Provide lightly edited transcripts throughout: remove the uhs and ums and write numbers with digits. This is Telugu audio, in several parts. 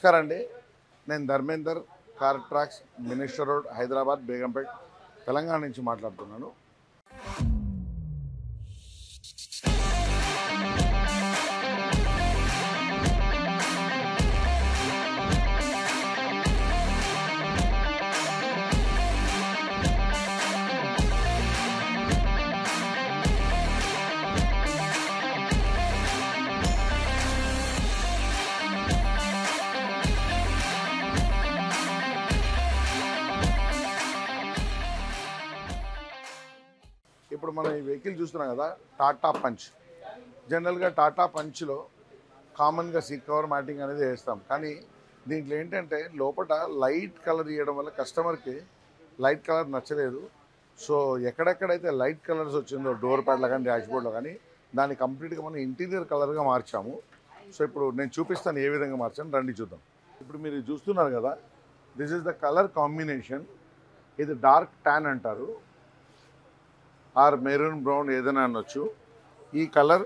నమస్కారం అండి. నేను Dharmender, car tracks, minister road, Hyderabad, Begumpet, Telangana నుంచి మాట్లాడుతున్నాను. ఇప్పుడు మనం ఈ వెహికల్ చూస్తున్నాం కదా, టాటా పంచ్. జనరల్గా టాటా పంచ్లో కామన్గా సీట్ కవర్ మ్యాటింగ్ అనేది వేస్తాం, కానీ దీంట్లో ఏంటంటే లోపల లైట్ కలర్ ఇవ్వడం వల్ల కస్టమర్కి లైట్ కలర్ నచ్చలేదు. సో ఎక్కడెక్కడైతే లైట్ కలర్స్ వచ్చిందో డోర్ ప్యాడ్లో కానీ డాష్బోర్డ్లో కానీ దాన్ని కంప్లీట్గా మనం ఇంటీరియర్ కలర్గా మార్చాము. సో ఇప్పుడు నేను చూపిస్తాను ఏ విధంగా మార్చాను, రండి చూద్దాం. ఇప్పుడు మీరు చూస్తున్నారు కదా, this is the colour combination. ఇది డార్క్ ట్యాన్ అంటారు, ఆర్ మెరూన్ బ్రౌన్ ఏదైనా అనొచ్చు. ఈ కలర్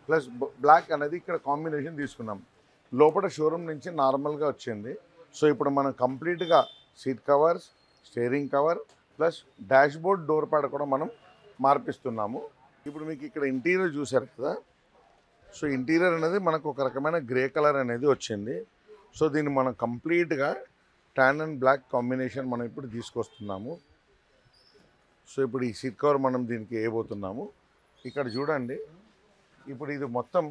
ప్లస్ బ్లాక్ అనేది ఇక్కడ కాంబినేషన్ తీసుకున్నాం. లోపల షోరూమ్ నుంచి నార్మల్గా వచ్చింది. సో ఇప్పుడు మనం కంప్లీట్గా seat covers, steering cover plus dashboard door pad కూడా మనం మార్పిస్తున్నాము. ఇప్పుడు మీకు ఇక్కడ ఇంటీరియర్ చూసారు కదా, సో ఇంటీరియర్ అనేది మనకు ఒక రకమైన గ్రే కలర్ అనేది వచ్చింది. సో దీన్ని మనం కంప్లీట్గా ట్యాన్ అండ్ బ్లాక్ కాంబినేషన్ మనం ఇప్పుడు తీసుకొస్తున్నాము. సో ఇప్పుడు ఈ సీట్ కవర్ మనం దీనికి వేయబోతున్నాము. ఇక్కడ చూడండి, ఇప్పుడు ఇది మొత్తం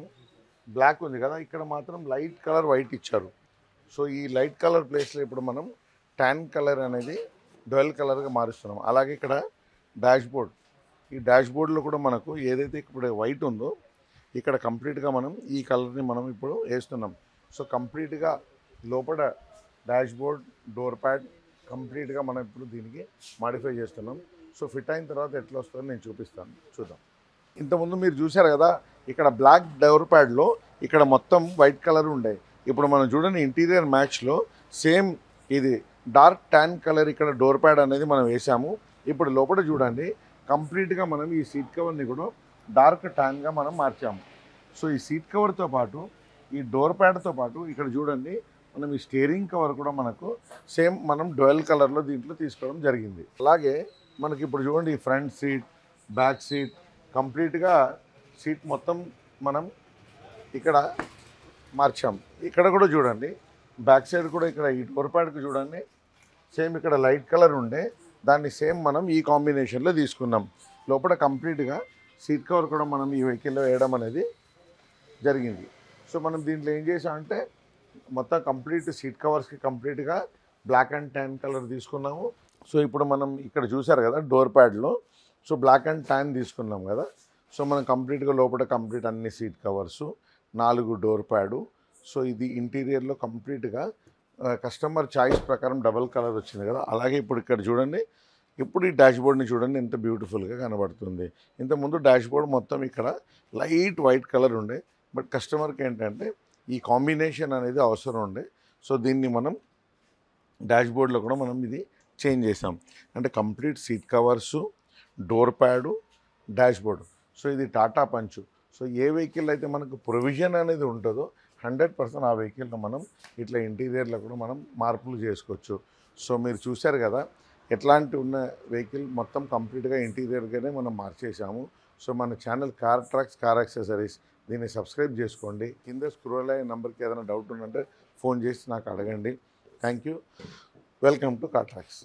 బ్లాక్ ఉంది కదా, ఇక్కడ మాత్రం లైట్ కలర్ వైట్ ఇచ్చారు. సో ఈ లైట్ కలర్ ప్లేస్లో ఇప్పుడు మనం ట్యాన్ కలర్ అనేది డ్వెల్ కలర్గా మారుస్తున్నాం. అలాగే ఇక్కడ డాష్బోర్డ్, ఈ డాష్బోర్డ్లో కూడా మనకు ఏదైతే ఇప్పుడు వైట్ ఉందో ఇక్కడ కంప్లీట్గా మనం ఈ కలర్ని మనం ఇప్పుడు వేస్తున్నాం. సో కంప్లీట్గా లోపల డాష్బోర్డ్, డోర్ ప్యాడ్ కంప్లీట్గా మనం ఇప్పుడు దీనికి మాడిఫై చేస్తున్నాం. సో ఫిట్ అయిన తర్వాత ఎట్లా వస్తుందో నేను చూపిస్తాను, చూద్దాం. ఇంతకుముందు మీరు చూశారు కదా, ఇక్కడ బ్లాక్ డోర్ ప్యాడ్లో ఇక్కడ మొత్తం వైట్ కలర్ ఉండే. ఇప్పుడు మనం చూడండి ఇంటీరియర్ మ్యాచ్లో సేమ్ ఇది డార్క్ ట్యాన్ కలర్ ఇక్కడ డోర్ ప్యాడ్ అనేది మనం వేసాము. ఇప్పుడు లోపల చూడండి, కంప్లీట్గా మనం ఈ సీట్ కవర్ని కూడా డార్క్ ట్యాన్గా మనం మార్చాము. సో ఈ సీట్ కవర్తో పాటు ఈ డోర్ ప్యాడ్తో పాటు ఇక్కడ చూడండి మనం ఈ స్టీరింగ్ కవర్ కూడా మనకు సేమ్ మనం డ్వెల్ కలర్లో దీంట్లో తీసుకోవడం జరిగింది. అలాగే మనకి ఇప్పుడు చూడండి ఈ ఫ్రంట్ సీట్, బ్యాక్ సీట్ కంప్లీట్గా సీట్ మొత్తం మనం ఇక్కడ మార్చాం. ఇక్కడ కూడా చూడండి బ్యాక్ సైడ్ కూడా ఇక్కడ ఈ డోర్ ప్యాడ్కి చూడండి సేమ్ ఇక్కడ లైట్ కలర్ ఉండే దాన్ని సేమ్ మనం ఈ కాంబినేషన్లో తీసుకున్నాం. లోపల కంప్లీట్గా సీట్ కవర్ కూడా మనం ఈ వెహికల్లో వేయడం అనేది జరిగింది. సో మనం దీంట్లో ఏం చేసామంటే మొత్తం కంప్లీట్ సీట్ కవర్స్కి కంప్లీట్గా బ్లాక్ అండ్ ట్యాన్ కలర్ తీసుకున్నాము. సో ఇప్పుడు మనం ఇక్కడ చూసారు కదా డోర్ ప్యాడ్లో, సో బ్లాక్ అండ్ ట్యాన్ తీసుకున్నాం కదా. సో మనం కంప్లీట్గా లోపల కంప్లీట్ అన్ని seat covers, 4 door pad. So ఇది ఇంటీరియర్లో కంప్లీట్గా కస్టమర్ చాయిస్ ప్రకారం డబల్ కలర్ వచ్చింది కదా. అలాగే ఇప్పుడు ఇక్కడ చూడండి, ఇప్పుడు ఈ డాష్బోర్డ్ని చూడండి ఎంత బ్యూటిఫుల్గా కనబడుతుంది. ఇంతకుముందు డాష్బోర్డ్ మొత్తం ఇక్కడ లైట్ వైట్ కలర్ ఉండే, బట్ కస్టమర్కి ఏంటంటే ఈ కాంబినేషన్ అనేది అవసరం ఉండే. సో దీన్ని మనం డాష్బోర్డ్లో కూడా మనం ఇది చేంజ్ చేసాం. అంటే complete seat covers, door pad, dashboard. So ఇది టాటా పంచ్. సో ఏ వెహికల్ అయితే మనకు ప్రొవిజన్ అనేది ఉంటుందో 100% ఆ వెహికల్లో మనం ఇట్లా ఇంటీరియర్లో కూడా మనం మార్పులు చేసుకోవచ్చు. సో మీరు చూశారు కదా, ఎట్లాంటి ఉన్న వెహికల్ మొత్తం కంప్లీట్గా ఇంటీరియర్గానే మనం మార్చేసాము. సో మన channel car tracks, car accessories, దీన్ని సబ్స్క్రైబ్ చేసుకోండి. కింద స్క్రోల్ అయ్యే నెంబర్కి ఏదైనా డౌట్ ఉందంటే ఫోన్ చేసి నాకు అడగండి. Thank you. Welcome to car tracks.